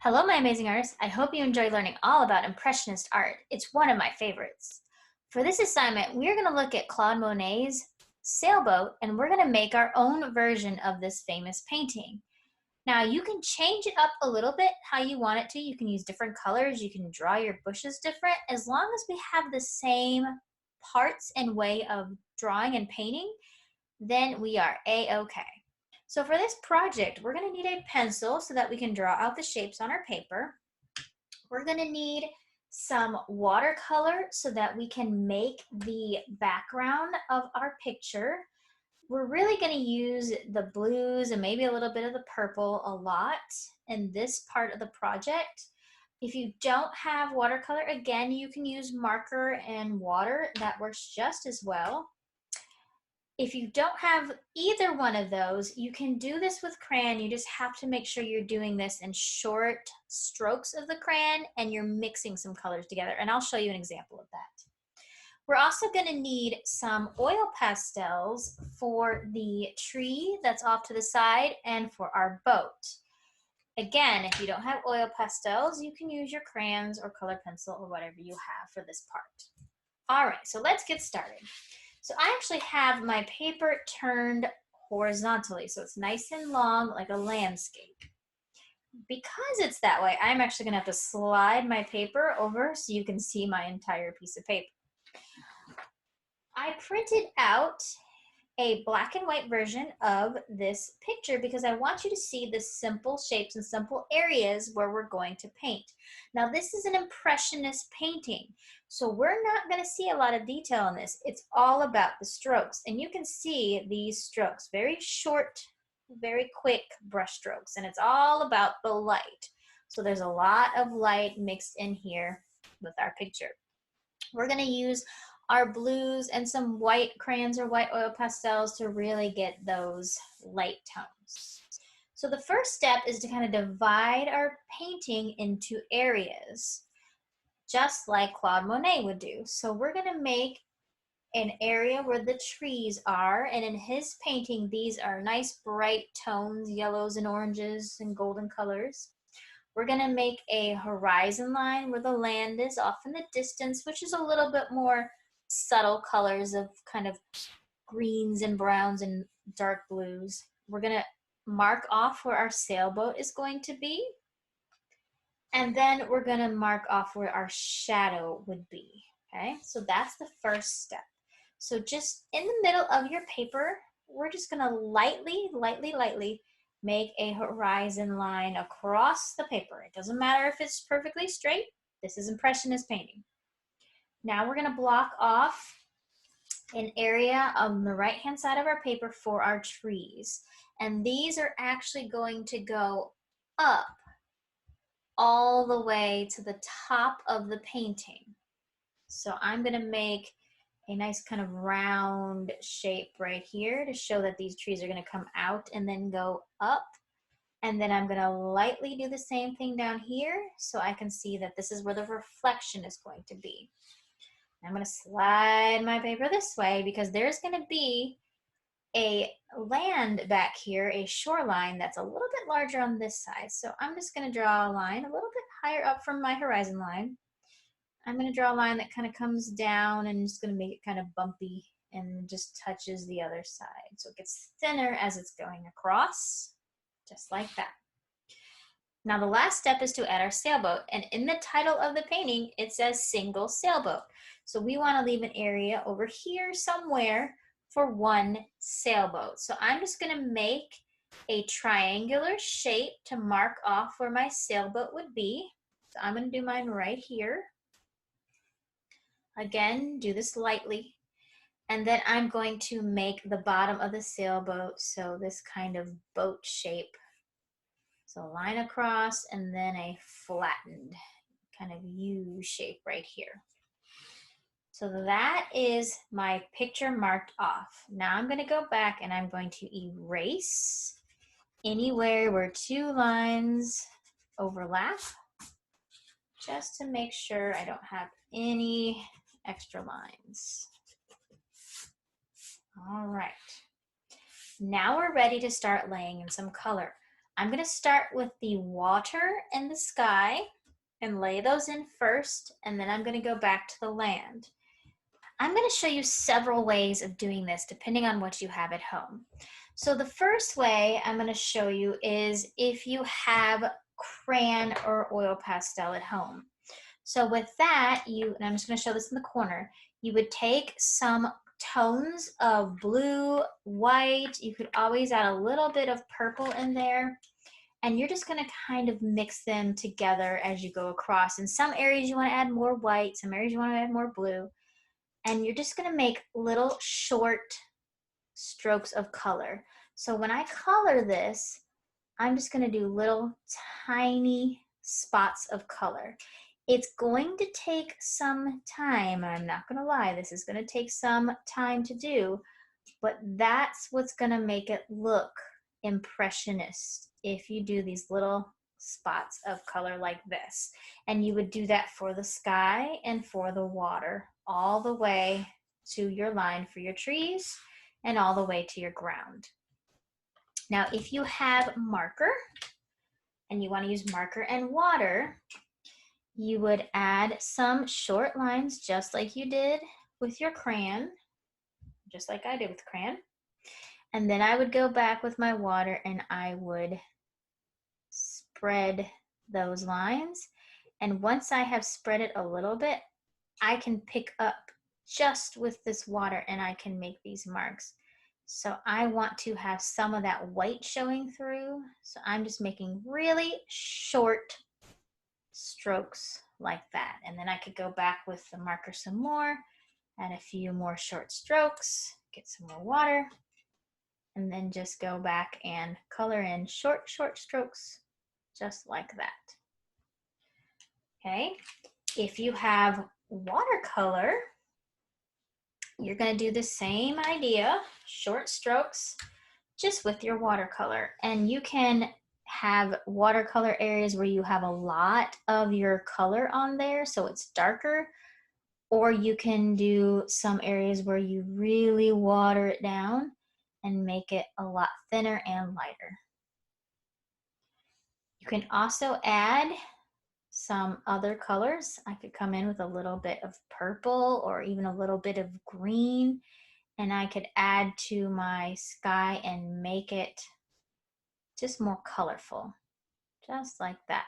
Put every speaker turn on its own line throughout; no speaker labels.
Hello, my amazing artists. I hope you enjoy learning all about Impressionist art. It's one of my favorites. For this assignment, we're going to look at Claude Monet's Sailboat, and we're going to make our own version of this famous painting. Now, you can change it up a little bit how you want it to. You can use different colors. You can draw your bushes different. As long as we have the same parts and way of drawing and painting, then we are A-okay. So for this project, we're going to need a pencil so that we can draw out the shapes on our paper. We're going to need some watercolor so that we can make the background of our picture. We're really going to use the blues and maybe a little bit of the purple a lot in this part of the project. If you don't have watercolor, again, you can use marker and water. That works just as well. If you don't have either one of those, you can do this with crayon. You just have to make sure you're doing this in short strokes of the crayon and you're mixing some colors together. And I'll show you an example of that. We're also going to need some oil pastels for the tree that's off to the side and for our boat. Again, if you don't have oil pastels, you can use your crayons or color pencil or whatever you have for this part. All right, so let's get started. So I actually have my paper turned horizontally, so it's nice and long like a landscape. Because it's that way, I'm actually going to have to slide my paper over so you can see my entire piece of paper. I printed out a black and white version of this picture because I want you to see the simple shapes and simple areas where we're going to paint. Now this is an impressionist painting, so we're not going to see a lot of detail in this. It's all about the strokes, and you can see these strokes, very short, very quick brush strokes, and it's all about the light. So there's a lot of light mixed in here with our picture. We're going to use our blues and some white crayons or white oil pastels to really get those light tones. So the first step is to kind of divide our painting into areas, just like Claude Monet would do. So we're going to make an area where the trees are, and in his painting, these are nice bright tones, yellows and oranges and golden colors. We're going to make a horizon line where the land is off in the distance, which is a little bit more subtle colors of kind of greens and browns and dark blues. We're going to mark off where our sailboat is going to be. And then we're going to mark off where our shadow would be. Okay, so that's the first step. So just in the middle of your paper, we're just going to lightly make a horizon line across the paper. It doesn't matter if it's perfectly straight. This is Impressionist painting. Now we're going to block off an area on the right-hand side of our paper for our trees. And these are actually going to go up all the way to the top of the painting. So I'm going to make a nice kind of round shape right here to show that these trees are going to come out and then go up. And then I'm going to lightly do the same thing down here so I can see that this is where the reflection is going to be. I'm going to slide my paper this way because there's going to be a land back here, a shoreline that's a little bit larger on this side. So I'm just going to draw a line a little bit higher up from my horizon line. I'm going to draw a line that kind of comes down and just going to make it kind of bumpy and just touches the other side. So it gets thinner as it's going across, just like that. Now the last step is to add our sailboat, and in the title of the painting it says single sailboat. So we want to leave an area over here somewhere for one sailboat. So I'm just going to make a triangular shape to mark off where my sailboat would be. So I'm going to do mine right here. Again, do this lightly. And then I'm going to make the bottom of the sailboat, so this kind of boat shape. So a line across and then a flattened kind of U shape right here. So that is my picture marked off. Now I'm going to go back and I'm going to erase anywhere where two lines overlap, just to make sure I don't have any extra lines. All right. Now we're ready to start laying in some color. I'm gonna start with the water and the sky and lay those in first, and then I'm gonna go back to the land. I'm gonna show you several ways of doing this depending on what you have at home. So the first way I'm gonna show you is if you have crayon or oil pastel at home. So with that, and I'm just gonna show this in the corner, you would take some tones of blue, white, you could always add a little bit of purple in there, and you're just gonna kind of mix them together as you go across. In some areas you wanna add more white, some areas you wanna add more blue, and you're just gonna make little short strokes of color. So when I color this, I'm just gonna do little tiny spots of color. It's going to take some time. I'm not gonna lie, this is gonna take some time to do, but that's what's gonna make it look impressionist if you do these little spots of color like this. And you would do that for the sky and for the water, all the way to your line for your trees and all the way to your ground. Now, if you have marker and you want to use marker and water, you would add some short lines just like you did with your crayon, just like I did with crayon. And then I would go back with my water and I would spread those lines. And once I have spread it a little bit, I can pick up just with this water and I can make these marks. So I want to have some of that white showing through. So I'm just making really short strokes like that. And then I could go back with the marker some more, add a few more short strokes, get some more water, and then just go back and color in short strokes, just like that. Okay, if you have watercolor, you're gonna do the same idea, short strokes, just with your watercolor. And you can have watercolor areas where you have a lot of your color on there, so it's darker, or you can do some areas where you really water it down and make it a lot thinner and lighter. You can also add some other colors. I could come in with a little bit of purple or even a little bit of green, and I could add to my sky and make it just more colorful, just like that.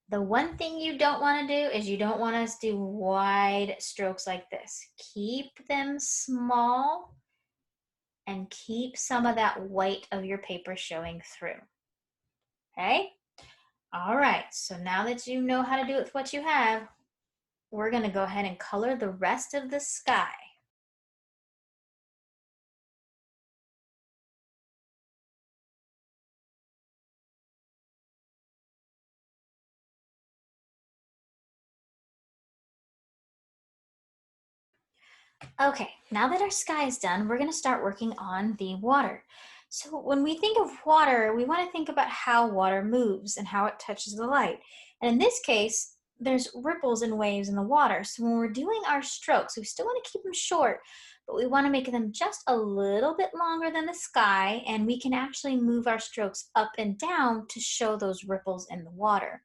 The one thing you don't want to do is you don't want us to do wide strokes like this. Keep them small and keep some of that white of your paper showing through. Okay? All right, so now that you know how to do it with what you have, we're going to go ahead and color the rest of the sky. Okay, now that our sky is done, we're going to start working on the water. So when we think of water, we want to think about how water moves and how it touches the light. And in this case, there's ripples and waves in the water. So when we're doing our strokes, we still want to keep them short, but we want to make them just a little bit longer than the sky, and we can actually move our strokes up and down to show those ripples in the water.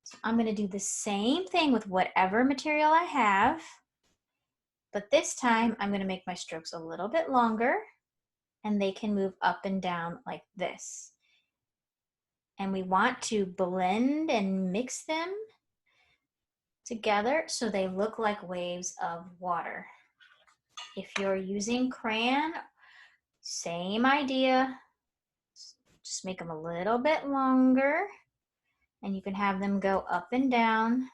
So I'm going to do the same thing with whatever material I have. But this time, I'm going to make my strokes a little bit longer, and they can move up and down like this. And we want to blend and mix them together so they look like waves of water. If you're using crayon, same idea. Just make them a little bit longer, and you can have them go up and down,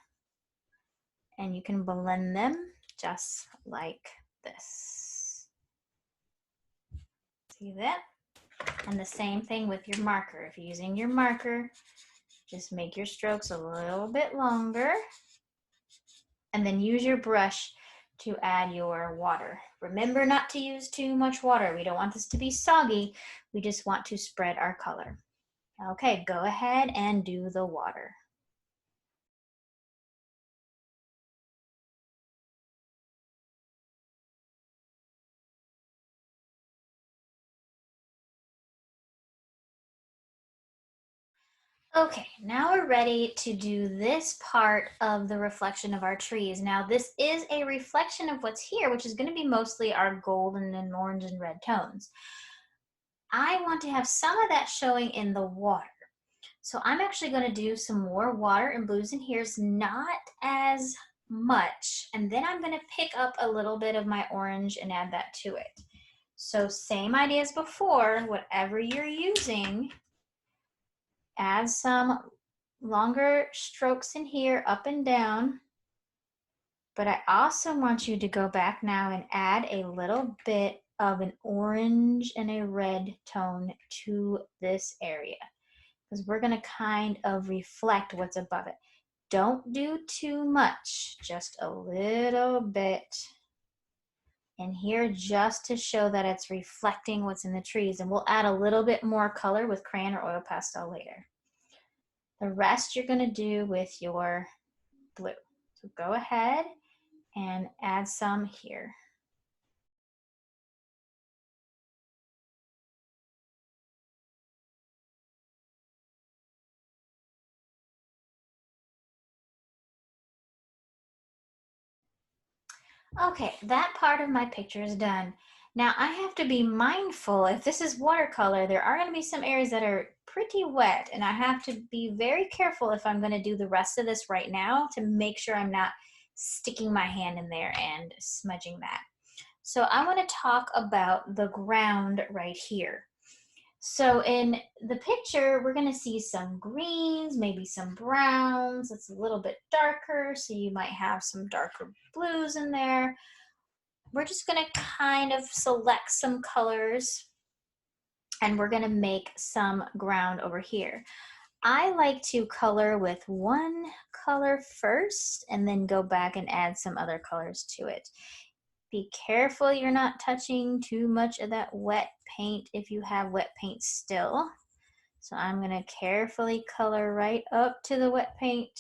and you can blend them just like this. See that? And the same thing with your marker. If you're using your marker, just make your strokes a little bit longer, and then use your brush to add your water. Remember not to use too much water. We don't want this to be soggy. We just want to spread our color. Okay, go ahead and do the water. Okay, now we're ready to do this part of the reflection of our trees. Now, this is a reflection of what's here, which is going to be mostly our golden and orange and red tones. I want to have some of that showing in the water. So I'm actually going to do some more water and blues in here, not as much. And then I'm going to pick up a little bit of my orange and add that to it. So same idea as before, whatever you're using, add some longer strokes in here, up and down. But I also want you to go back now and add a little bit of an orange and a red tone to this area, because we're going to kind of reflect what's above it. Don't do too much, just a little bit in here just to show that it's reflecting what's in the trees. And we'll add a little bit more color with crayon or oil pastel later. The rest you're going to do with your blue. So go ahead and add some here. Okay, that part of my picture is done. Now I have to be mindful, if this is watercolor, there are going to be some areas that are pretty wet, and I have to be very careful if I'm going to do the rest of this right now to make sure I'm not sticking my hand in there and smudging that. So I want to talk about the ground right here. So in the picture, we're going to see some greens, maybe some browns. It's a little bit darker, so you might have some darker blues in there. We're just going to kind of select some colors, and we're going to make some ground over here. I like to color with one color first and then go back and add some other colors to it. Be careful you're not touching too much of that wet paint if you have wet paint still. So I'm going to carefully color right up to the wet paint,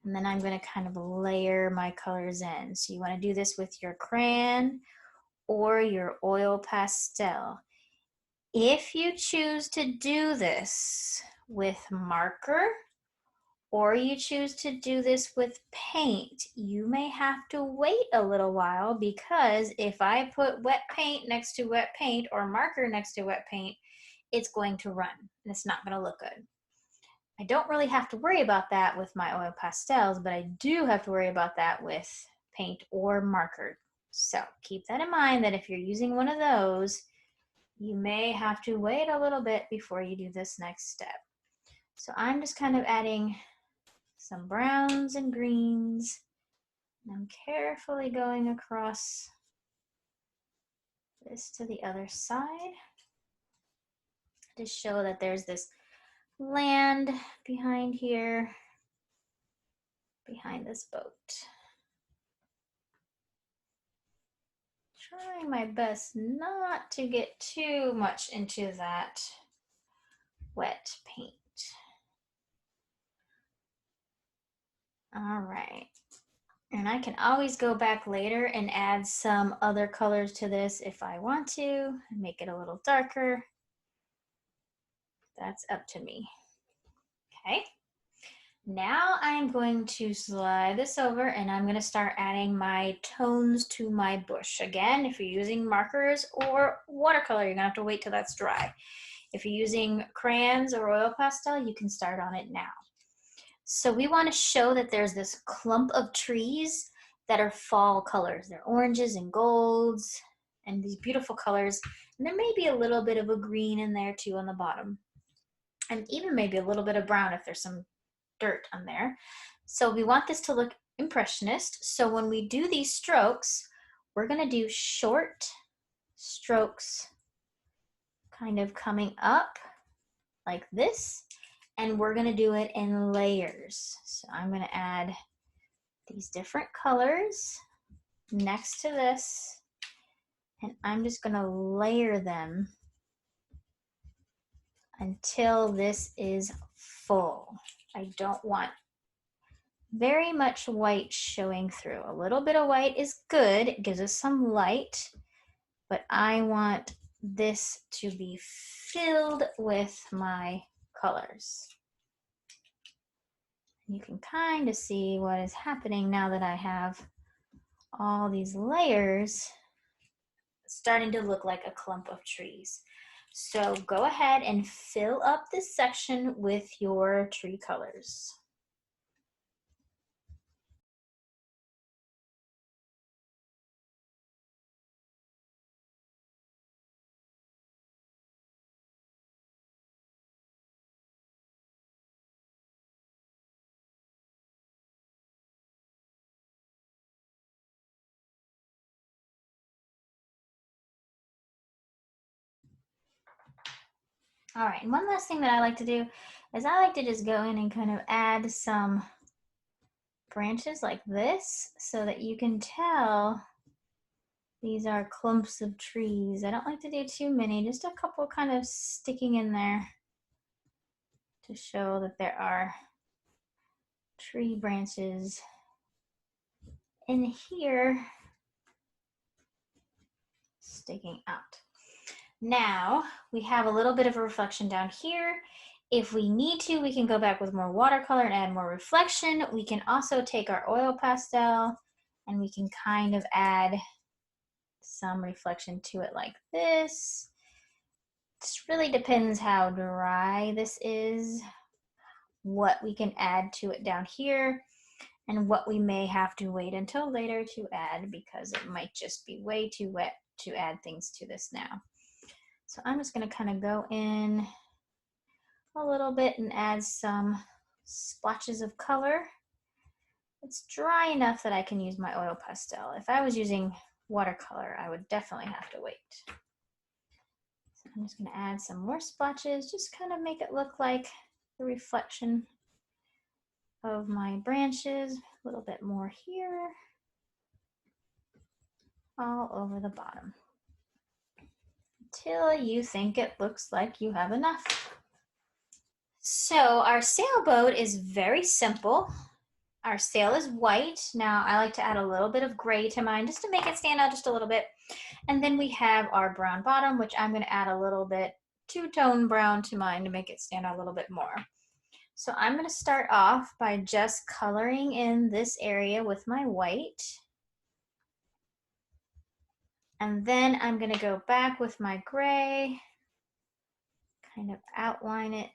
and then I'm going to kind of layer my colors in. So you want to do this with your crayon or your oil pastel. If you choose to do this with marker, or you choose to do this with paint, you may have to wait a little while, because if I put wet paint next to wet paint or marker next to wet paint, it's going to run and it's not going to look good. I don't really have to worry about that with my oil pastels, but I do have to worry about that with paint or marker. So keep that in mind, that if you're using one of those, you may have to wait a little bit before you do this next step. So I'm just kind of adding some browns and greens, and I'm carefully going across this to the other side to show that there's this land behind here, behind this boat. Trying my best not to get too much into that wet paint. All right. And I can always go back later and add some other colors to this if I want to, make it a little darker. That's up to me. Okay. Now I'm going to slide this over, and I'm going to start adding my tones to my bush. Again, if you're using markers or watercolor, you're going to have to wait till that's dry. If you're using crayons or oil pastel, you can start on it now. So we want to show that there's this clump of trees that are fall colors. They're oranges and golds and these beautiful colors. And there may be a little bit of a green in there too on the bottom. And even maybe a little bit of brown if there's some dirt on there. So we want this to look impressionist. So when we do these strokes, we're going to do short strokes kind of coming up like this, and we're going to do it in layers. So I'm going to add these different colors next to this, and I'm just going to layer them until this is full. I don't want very much white showing through. A little bit of white is good, it gives us some light, but I want this to be filled with my colors. You can kind of see what is happening now that I have all these layers starting to look like a clump of trees. So go ahead and fill up this section with your tree colors. All right, and one last thing that I like to do is I like to just go in and kind of add some branches like this so that you can tell these are clumps of trees. I don't like to do too many, just a couple kind of sticking in there to show that there are tree branches in here sticking out. Now we have a little bit of a reflection down here. If we need to, we can go back with more watercolor and add more reflection. We can also take our oil pastel and we can kind of add some reflection to it like this. This really depends how dry this is, what we can add to it down here, and what we may have to wait until later to add because it might just be way too wet to add things to this now. So I'm just going to kind of go in a little bit and add some splotches of color. It's dry enough that I can use my oil pastel. If I was using watercolor, I would definitely have to wait. So I'm just going to add some more splotches, just kind of make it look like the reflection of my branches. A little bit more here, all over the bottom, until you think it looks like you have enough. So our sailboat is very simple. Our sail is white. Now I like to add a little bit of gray to mine just to make it stand out just a little bit. And then we have our brown bottom, which I'm going to add a little bit two-tone brown to mine to make it stand out a little bit more. So I'm going to start off by just coloring in this area with my white. And then I'm going to go back with my gray, kind of outline it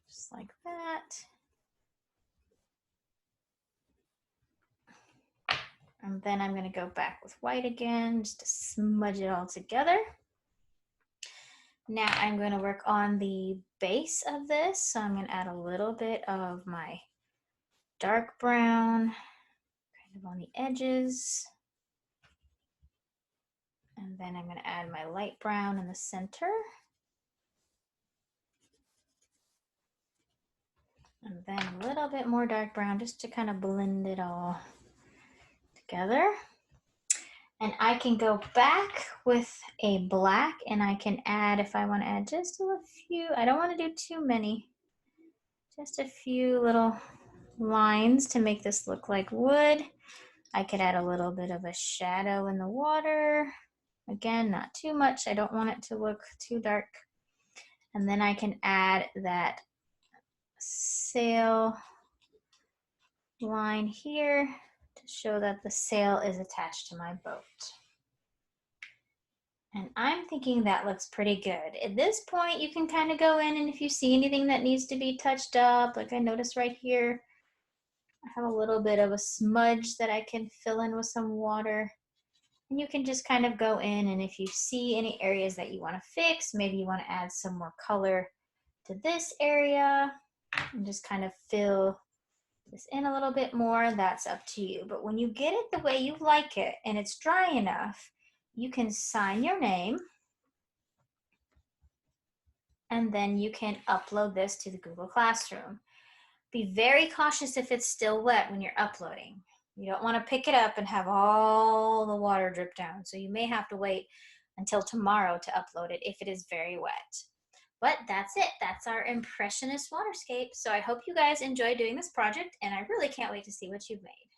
just like that. And then I'm going to go back with white again just to smudge it all together. Now I'm going to work on the base of this. So I'm going to add a little bit of my dark brown kind of on the edges. And then I'm going to add my light brown in the center. And then a little bit more dark brown just to kind of blend it all together. And I can go back with a black and I can add, if I want to add just a few, I don't want to do too many, just a few little lines to make this look like wood. I could add a little bit of a shadow in the water. Again, not too much. I don't want it to look too dark. And then I can add that sail line here to show that the sail is attached to my boat. And I'm thinking that looks pretty good. At this point, you can kind of go in and if you see anything that needs to be touched up, like I noticed right here, I have a little bit of a smudge that I can fill in with some water. And you can just kind of go in and if you see any areas that you want to fix, maybe you want to add some more color to this area and just kind of fill this in a little bit more, that's up to you. But when you get it the way you like it and it's dry enough, you can sign your name and then you can upload this to the Google Classroom. Be very cautious if it's still wet when you're uploading. You don't want to pick it up and have all the water drip down. So you may have to wait until tomorrow to upload it if it is very wet. But that's it. That's our Impressionist Waterscape. So I hope you guys enjoy doing this project and I really can't wait to see what you've made.